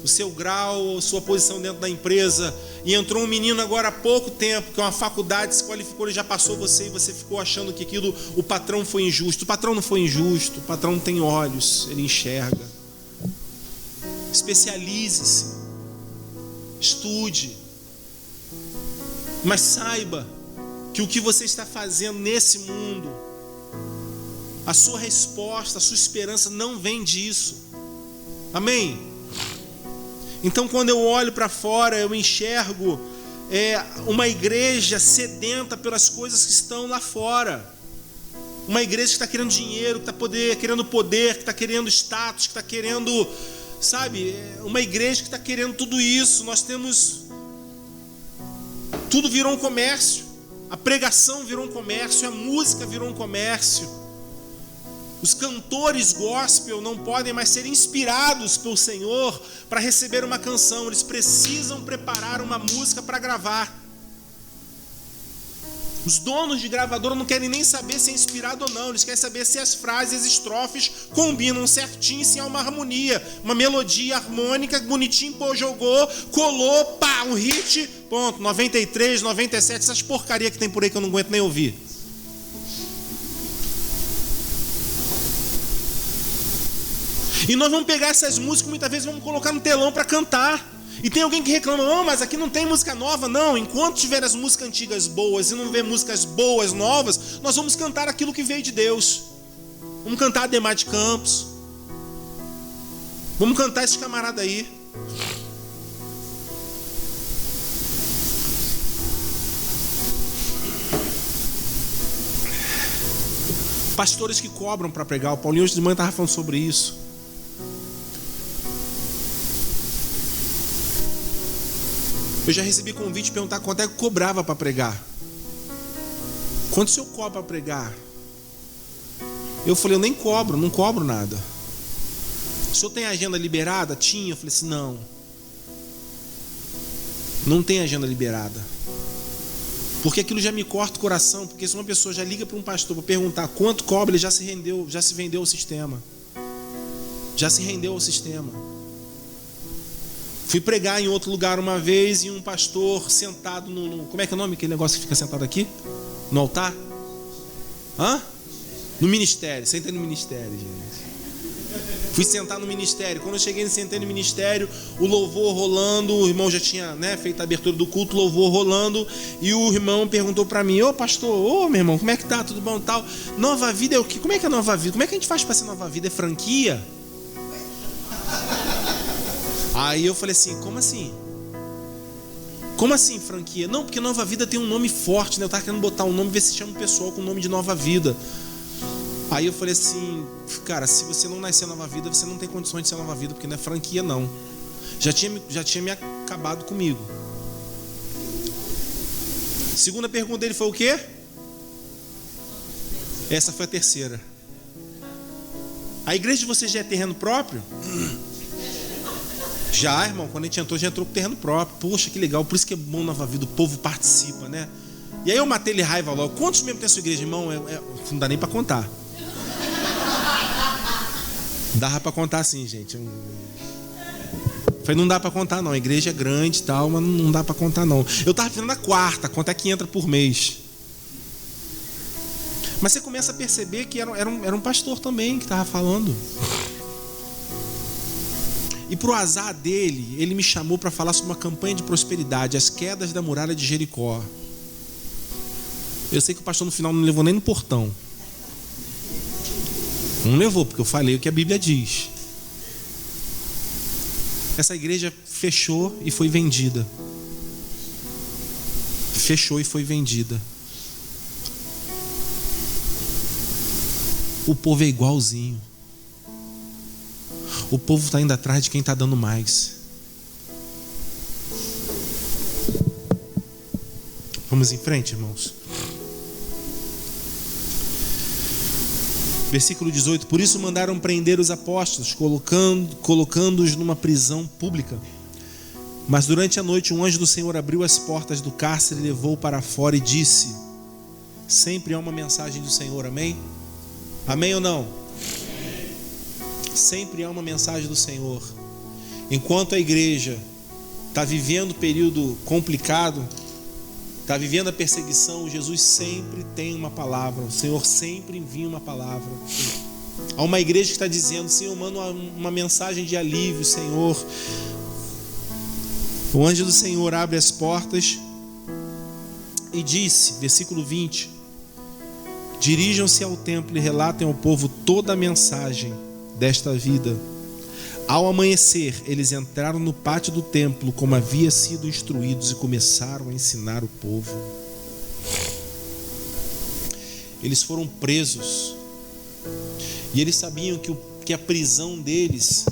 o seu grau, a sua posição dentro da empresa. E entrou um menino agora há pouco tempo, que é uma faculdade, se qualificou, ele já passou você, e você ficou achando que aquilo, o patrão foi injusto. O patrão não foi injusto, o patrão tem olhos, ele enxerga. Especialize-se, estude, mas saiba que o que você está fazendo nesse mundo, a sua resposta, a sua esperança não vem disso. Amém? Então, quando eu olho para fora, eu enxergo uma igreja sedenta pelas coisas que estão lá fora. Uma igreja que está querendo dinheiro, que está querendo poder, que está querendo status, que está querendo, sabe? Uma igreja que está querendo tudo isso. Nós temos... Tudo virou um comércio. A pregação virou um comércio, a música virou um comércio. Os cantores gospel não podem mais ser inspirados pelo Senhor para receber uma canção. Eles precisam preparar uma música para gravar. Os donos de gravadora não querem nem saber se é inspirado ou não. Eles querem saber se as frases, as estrofes combinam certinho, se há uma harmonia, uma melodia harmônica, bonitinho, pô, jogou, colou, pá, um hit, ponto, 93, 97, essas porcaria que tem por aí que eu não aguento nem ouvir. E nós vamos pegar essas músicas, muitas vezes vamos colocar no telão para cantar. E tem alguém que reclama: não, mas aqui não tem música nova. Não, enquanto tiver as músicas antigas boas e não ver músicas boas, novas, nós vamos cantar aquilo que veio de Deus. Vamos cantar Ademar de Campos. Vamos cantar esse camarada aí. Pastores que cobram para pregar. O Paulinho hoje de manhã estava falando sobre isso. Eu já recebi convite de perguntar quanto é que eu cobrava para pregar. Quanto o senhor cobra para pregar? Eu falei: eu nem cobro, não cobro nada. O senhor tem agenda liberada? Tinha. Eu falei assim: não. Não tem agenda liberada. Porque aquilo já me corta o coração. Porque se uma pessoa já liga para um pastor para perguntar quanto cobra, ele já se rendeu, já se vendeu ao sistema. Já se rendeu ao sistema. Fui pregar em outro lugar uma vez e um pastor sentado no... Como é que é o nome? Aquele negócio que fica sentado aqui? No altar? No ministério. Sentei no ministério, gente. Fui sentar no ministério. Quando eu cheguei e sentei no ministério, o louvor rolando, o irmão já tinha feito a abertura do culto, louvor rolando, e o irmão perguntou para mim: ô pastor, meu irmão, como é que tá? Tudo bom e tal? Nova vida é o quê? Como é que é nova vida? Como é que a gente faz para ser nova vida? É franquia? Aí eu falei assim: como assim? Como assim franquia? Não, porque Nova Vida tem um nome forte, né? Eu estava querendo botar um nome, ver se chama o pessoal com o nome de Nova Vida. Aí eu falei assim: cara, se você não nascer Nova Vida, você não tem condições de ser Nova Vida, porque não é franquia não. Já tinha me acabado comigo. Segunda pergunta dele foi o quê? Essa foi a terceira. A igreja de vocês já é terreno próprio? Já, irmão, quando a gente entrou, já entrou com terreno próprio. Poxa, que legal, por isso que é bom Nova Vida, o povo participa, né? E aí eu matei ele raiva logo. Quantos membros tem a sua igreja, irmão? Não dá nem pra contar. Dava pra contar assim, gente. Falei: não dá pra contar não, a igreja é grande e tal, mas não dá pra contar não. Eu tava fazendo a quarta, quanto é que entra por mês? Mas você começa a perceber que era um pastor também que estava falando. E para o azar dele, ele me chamou para falar sobre uma campanha de prosperidade, as quedas da muralha de Jericó. Eu sei que o pastor no final não levou nem no portão. Não levou, porque eu falei o que a Bíblia diz. Essa igreja fechou e foi vendida. Fechou e foi vendida. O povo é igualzinho. O povo está indo atrás de quem está dando mais. Vamos em frente, irmãos. Versículo 18. Por isso mandaram prender os apóstolos, colocando-os numa prisão pública. Mas durante a noite um anjo do Senhor abriu as portas do cárcere e levou para fora e disse: sempre há uma mensagem do Senhor, amém? Amém ou não? Sempre há uma mensagem do Senhor. Enquanto a igreja está vivendo um período complicado, está vivendo a perseguição, Jesus sempre tem uma palavra. O Senhor sempre envia uma palavra. Há uma igreja que está dizendo: Senhor, manda uma mensagem de alívio, Senhor. O anjo do Senhor abre as portas e disse, versículo 20: dirijam-se ao templo e relatem ao povo toda a mensagem desta vida. Ao amanhecer, eles entraram no pátio do templo como havia sido instruídos e começaram a ensinar o povo. Eles foram presos e eles sabiam que a prisão deles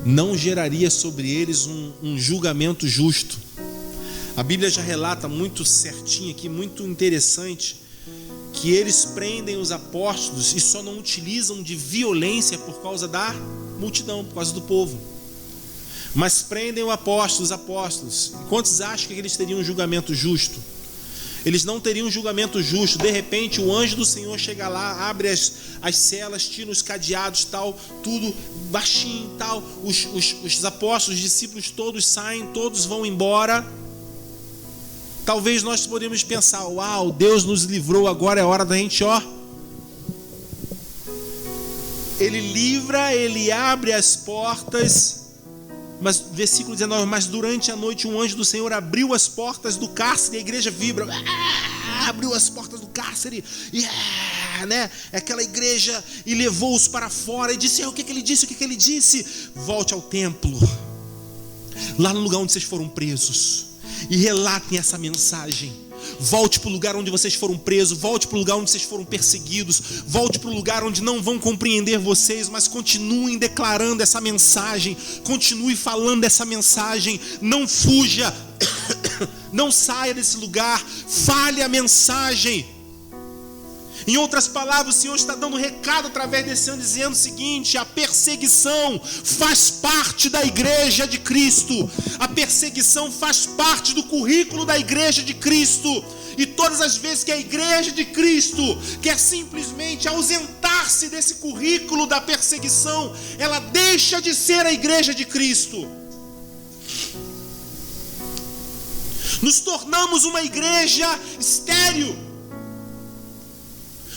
não geraria sobre eles um julgamento justo. A Bíblia já relata muito certinho aqui, muito interessante, que eles prendem os apóstolos e só não utilizam de violência por causa da multidão, por causa do povo. Mas prendem os apóstolos. Quantos acham que eles teriam um julgamento justo? Eles não teriam um julgamento justo. De repente o anjo do Senhor chega lá, abre as celas, tira os cadeados, tal, tudo baixinho, tal. Os apóstolos, os discípulos todos saem, todos vão embora. Talvez nós podemos pensar: uau, Deus nos livrou, agora é hora da gente, Ele livra, Ele abre as portas. Mas versículo 19: mas durante a noite um anjo do Senhor abriu as portas do cárcere. E a igreja vibra, abriu as portas do cárcere, aquela igreja, e levou-os para fora e disse: o que ele disse? Volte ao templo, lá no lugar onde vocês foram presos, e relatem essa mensagem. Volte para o lugar onde vocês foram presos, volte para o lugar onde vocês foram perseguidos, volte para o lugar onde não vão compreender vocês, mas continuem declarando essa mensagem, continue falando essa mensagem, não fuja, não saia desse lugar, fale a mensagem. Em outras palavras, o Senhor está dando um recado através desse ano, dizendo o seguinte: a perseguição faz parte da igreja de Cristo. A perseguição faz parte do currículo da igreja de Cristo. E todas as vezes que a igreja de Cristo quer simplesmente ausentar-se desse currículo da perseguição, ela deixa de ser a igreja de Cristo. Nos tornamos uma igreja estéril.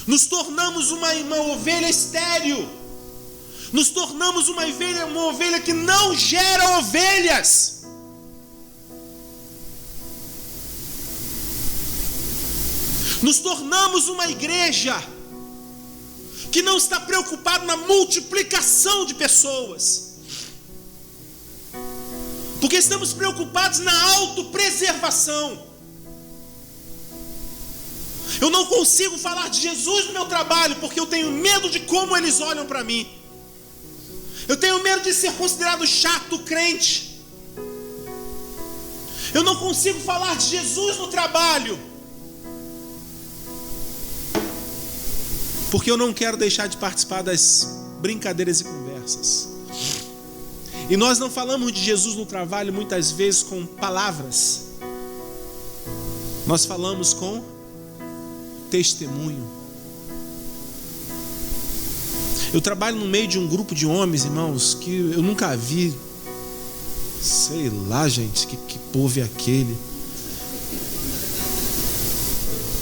Nos tornamos uma ovelha estéril. Nos tornamos uma ovelha que não gera ovelhas. Nos tornamos uma igreja que não está preocupada na multiplicação de pessoas, porque estamos preocupados na autopreservação. Eu não consigo falar de Jesus no meu trabalho porque eu tenho medo de como eles olham para mim. Eu tenho medo de ser considerado chato crente. Eu não consigo falar de Jesus no trabalho porque eu não quero deixar de participar das brincadeiras e conversas. E nós não falamos de Jesus no trabalho muitas vezes com palavras. Nós falamos com testemunho. Eu trabalho no meio de um grupo de homens, irmãos, que eu nunca vi. Sei lá, gente, que povo é aquele?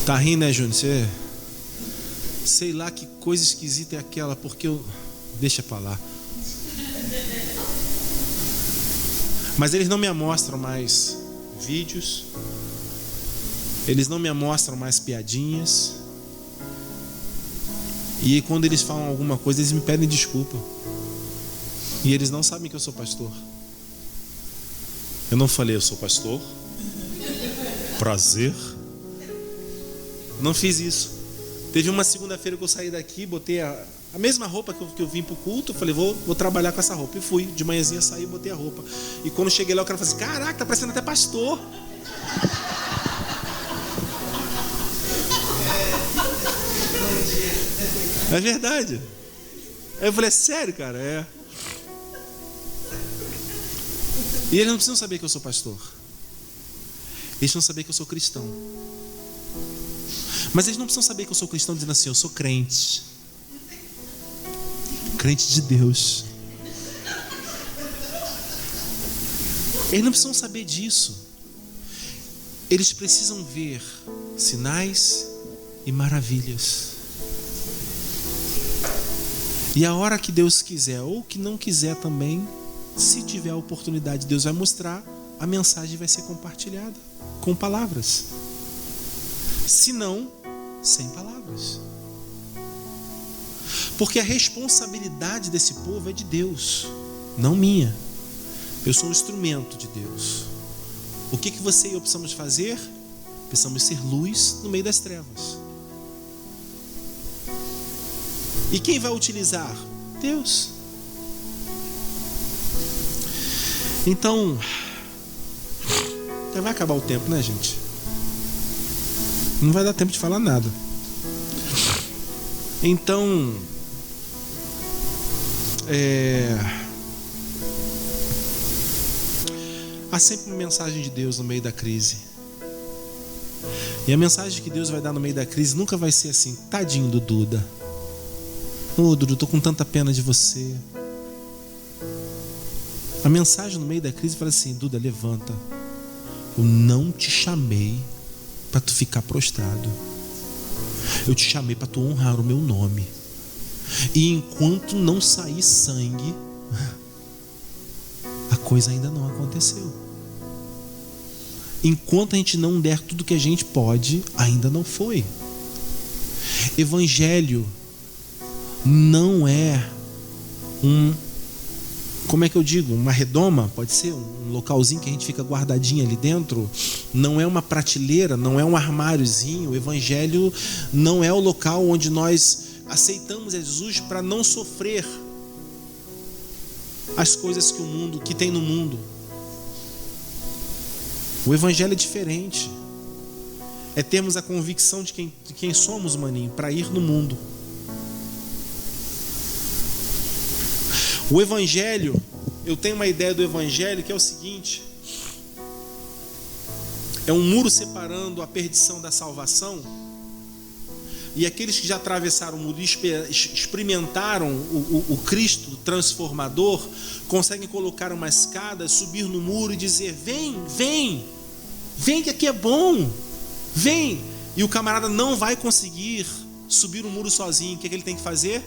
Tá rindo, né, Júnior? Você sei lá que coisa esquisita é aquela, porque eu... Deixa pra lá. Mas eles não me mostram mais vídeos, eles não me mostram mais piadinhas, e quando eles falam alguma coisa, eles me pedem desculpa, e eles não sabem que eu sou pastor. Eu não falei, eu sou pastor, prazer. Não fiz isso. Teve uma segunda-feira que eu saí daqui, botei a mesma roupa que eu vim pro culto. Eu falei, vou trabalhar com essa roupa. E fui, de manhãzinha saí e botei a roupa. E quando cheguei lá, o cara falou assim, caraca, tá parecendo até pastor. É verdade. Aí eu falei, é sério, cara? É. E eles não precisam saber que eu sou pastor. Eles precisam saber que eu sou cristão. Mas eles não precisam saber que eu sou cristão dizendo assim, eu sou crente. Crente de Deus. Eles não precisam saber disso. Eles precisam ver sinais e maravilhas. E a hora que Deus quiser, ou que não quiser também, se tiver a oportunidade, Deus vai mostrar, a mensagem vai ser compartilhada com palavras. Se não, sem palavras. Porque a responsabilidade desse povo é de Deus, não minha. Eu sou um instrumento de Deus. O que você e eu precisamos fazer? Precisamos ser luz no meio das trevas. E quem vai utilizar? Deus. Então, já vai acabar o tempo, né, gente? Não vai dar tempo de falar nada. Então, há sempre uma mensagem de Deus no meio da crise. E a mensagem que Deus vai dar no meio da crise nunca vai ser assim, tadinho do Duda. Ô Duda, tô com tanta pena de você. A mensagem no meio da crise fala assim, Duda, levanta. Eu não te chamei para tu ficar prostrado. Eu te chamei para tu honrar o meu nome. E enquanto não sair sangue, a coisa ainda não aconteceu. Enquanto a gente não der tudo que a gente pode, ainda não foi. Evangelho não é como é que eu digo? Uma redoma, pode ser um localzinho que a gente fica guardadinho ali dentro. Não é uma prateleira, não é um armáriozinho. O Evangelho não é o local onde nós aceitamos Jesus para não sofrer as coisas que tem no mundo. O Evangelho é diferente. É termos a convicção de quem somos, maninho, para ir no mundo. O Evangelho, eu tenho uma ideia do Evangelho que é o seguinte: é um muro separando a perdição da salvação, e aqueles que já atravessaram o muro e experimentaram o Cristo transformador, conseguem colocar uma escada, subir no muro e dizer, vem que aqui é bom, vem. E o camarada não vai conseguir subir o muro sozinho. O que ele tem que fazer?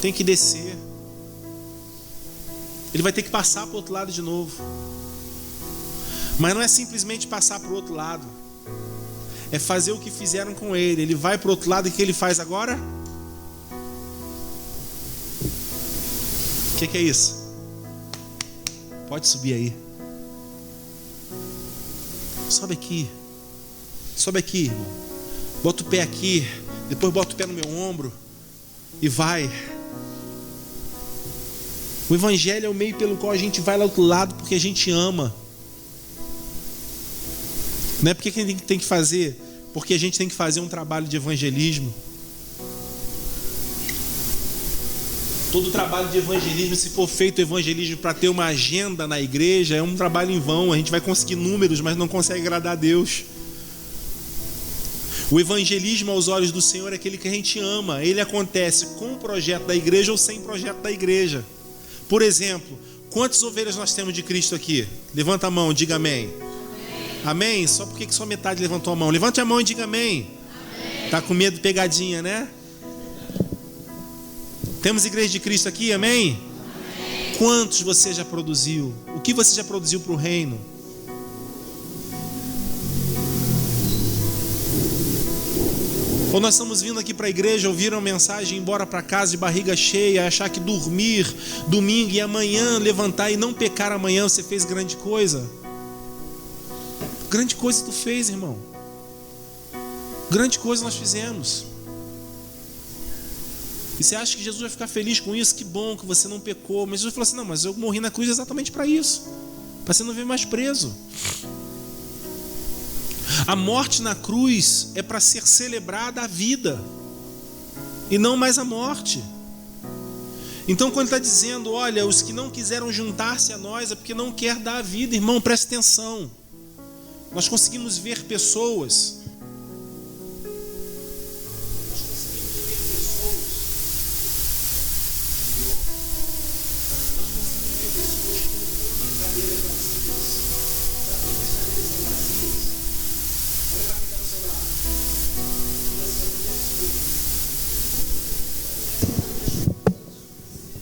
Tem que descer. Ele vai ter que passar para o outro lado de novo. Mas não é simplesmente passar para o outro lado, é fazer o que fizeram com ele. Ele vai para o outro lado, e o que ele faz agora? O que é isso? Pode subir aí. Sobe aqui, irmão. Bota o pé aqui, depois bota o pé no meu ombro e vai. O Evangelho é o meio pelo qual a gente vai lá do outro lado, porque a gente ama. Não é porque a gente tem que fazer, porque a gente tem que fazer um trabalho de evangelismo. Todo trabalho de evangelismo, se for feito evangelismo para ter uma agenda na igreja, é um trabalho em vão. A gente vai conseguir números, mas não consegue agradar a Deus. O evangelismo aos olhos do Senhor é aquele que a gente ama. Ele acontece com o projeto da igreja ou sem projeto da igreja. Por exemplo, quantas ovelhas nós temos de Cristo aqui? Levanta a mão, diga amém. Amém? Só porque só metade levantou a mão. Levante a mão e diga amém. Tá com medo de pegadinha, né? Temos igreja de Cristo aqui, amém? Amém. Quantos você já produziu? O que você já produziu para o reino? Ou nós estamos vindo aqui para a igreja, ouvir uma mensagem, ir embora para casa de barriga cheia, achar que dormir domingo e amanhã levantar e não pecar amanhã, você fez grande coisa? Grande coisa tu fez, irmão. Grande coisa nós fizemos. E você acha que Jesus vai ficar feliz com isso? Que bom que você não pecou. Mas Jesus falou assim, não, mas eu morri na cruz exatamente para isso, para você não vir mais preso. A morte na cruz é para ser celebrada a vida e não mais a morte. Então quando ele está dizendo, olha, os que não quiseram juntar-se a nós é porque não quer dar a vida. Irmão, preste atenção. Nós conseguimos ver pessoas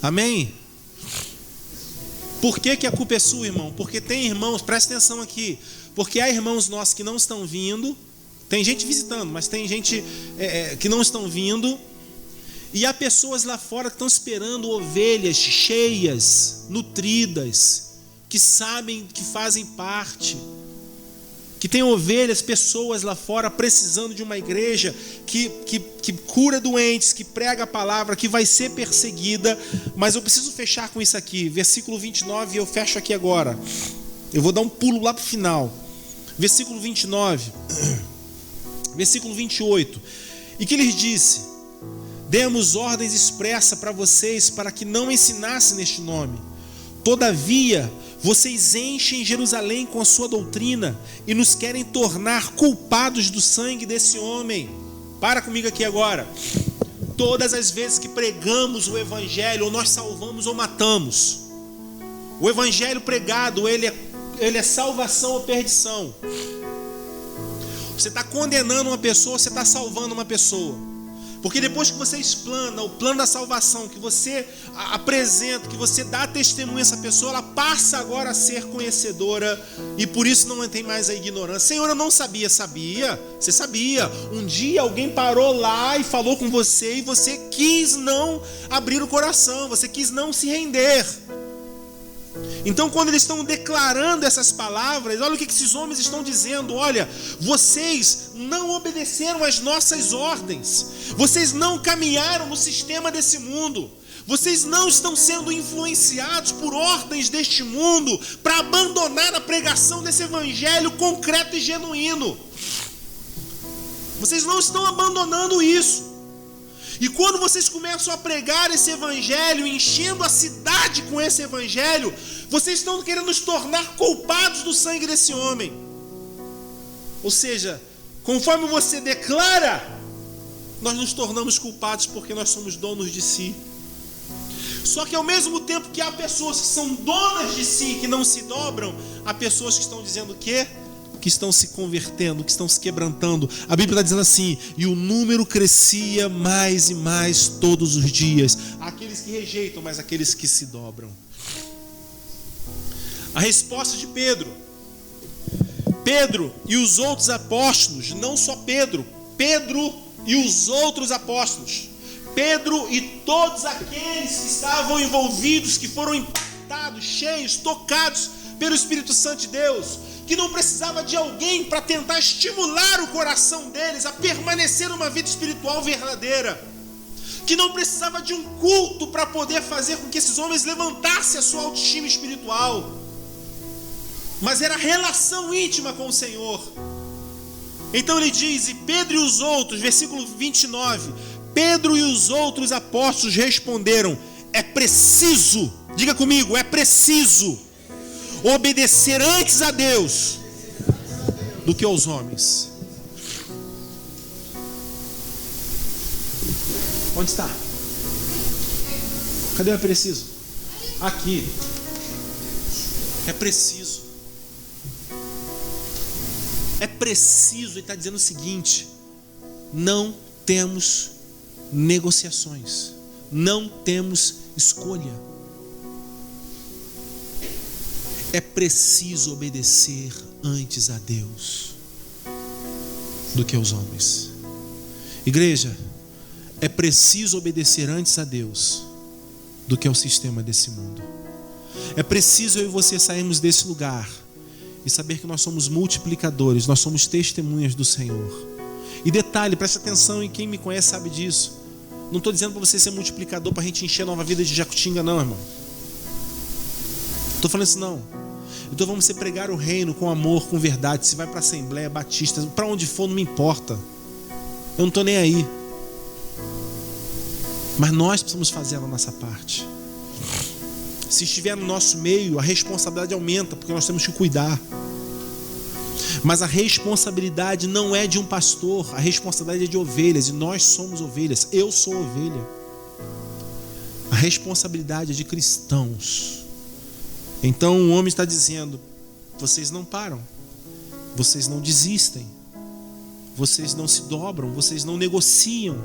amém? Por que a culpa é sua, irmão? Porque tem irmãos, presta atenção aqui, porque há irmãos nossos que não estão vindo, tem gente visitando, mas tem gente que não estão vindo, e há pessoas lá fora que estão esperando ovelhas cheias, nutridas, que sabem que fazem parte, que tem ovelhas, pessoas lá fora precisando de uma igreja que cura doentes, que prega a palavra, que vai ser perseguida. Mas eu preciso fechar com isso aqui, versículo 29, eu fecho aqui agora. Eu vou dar um pulo lá para o final. Versículo 29, versículo 28. E que lhes disse: demos ordens expressas para vocês, para que não ensinassem neste nome. Todavia, vocês enchem Jerusalém com a sua doutrina e nos querem tornar culpados do sangue desse homem. Para comigo aqui agora. Todas as vezes que pregamos o evangelho, ou nós salvamos ou matamos. O evangelho pregado, ele é salvação ou perdição. Você está condenando uma pessoa, você está salvando uma pessoa. Porque depois que você explana o plano da salvação, que você apresenta, que você dá testemunho a essa pessoa, ela passa agora a ser conhecedora, e por isso não tem mais a ignorância. Senhor, eu não sabia. Sabia? Você sabia. Um dia alguém parou lá e falou com você, e você quis não abrir o coração, você quis não se render. Então quando eles estão declarando essas palavras, olha o que esses homens estão dizendo: olha, vocês não obedeceram às nossas ordens, vocês não caminharam no sistema desse mundo, vocês não estão sendo influenciados por ordens deste mundo para abandonar a pregação desse evangelho concreto e genuíno. Vocês não estão abandonando isso. E quando vocês começam a pregar esse evangelho, enchendo a cidade com esse evangelho, vocês estão querendo nos tornar culpados do sangue desse homem. Ou seja, conforme você declara, nós nos tornamos culpados porque nós somos donos de si. Só que ao mesmo tempo que há pessoas que são donas de si, que não se dobram, há pessoas que estão dizendo o quê? Que estão se convertendo, que estão se quebrantando. A Bíblia está dizendo assim: e o número crescia mais e mais todos os dias. Aqueles que rejeitam, mas aqueles que se dobram. A resposta de Pedro e os outros apóstolos, não só Pedro e os outros apóstolos, Pedro e todos aqueles que estavam envolvidos, que foram impactados, cheios, tocados pelo Espírito Santo de Deus, que não precisava de alguém para tentar estimular o coração deles a permanecer numa vida espiritual verdadeira, que não precisava de um culto para poder fazer com que esses homens levantassem a sua autoestima espiritual, mas era relação íntima com o Senhor. Então ele diz: e Pedro e os outros, versículo 29, Pedro e os outros apóstolos responderam: é preciso, diga comigo, é preciso obedecer antes a Deus do que aos homens. Onde está? Cadê o é preciso? Aqui. É preciso. É preciso. Ele está dizendo o seguinte: não temos negociações, não temos escolha. É preciso obedecer antes a Deus do que aos homens. Igreja, é preciso obedecer antes a Deus do que ao sistema desse mundo. É preciso eu e você sairmos desse lugar e saber que nós somos multiplicadores, nós somos testemunhas do Senhor. E detalhe, preste atenção, e quem me conhece sabe disso. Não estou dizendo para você ser multiplicador para a gente encher a nova vida de Jacutinga, não, irmão. Estou falando isso não. Então vamos ser pregar o reino com amor, com verdade. Se vai para a Assembleia Batista, para onde for, não me importa. Eu não estou nem aí. Mas nós precisamos fazer a nossa parte. Se estiver no nosso meio, a responsabilidade aumenta, porque nós temos que cuidar. Mas a responsabilidade não é de um pastor, a responsabilidade é de ovelhas, e nós somos ovelhas. Eu sou ovelha. A responsabilidade é de cristãos. Então o homem está dizendo: vocês não param, vocês não desistem, vocês não se dobram, vocês não negociam.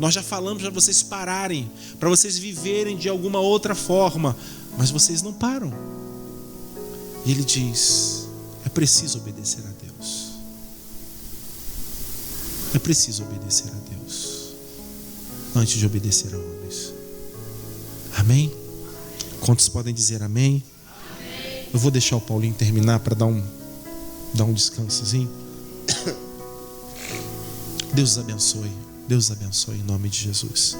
Nós já falamos para vocês pararem, para vocês viverem de alguma outra forma, mas vocês não param. E ele diz: é preciso obedecer a Deus. É preciso obedecer a Deus antes de obedecer a homens. Amém? Quantos podem dizer amém? Amém. Eu vou deixar o Paulinho terminar para dar um descansozinho. Deus os abençoe. Deus os abençoe em nome de Jesus.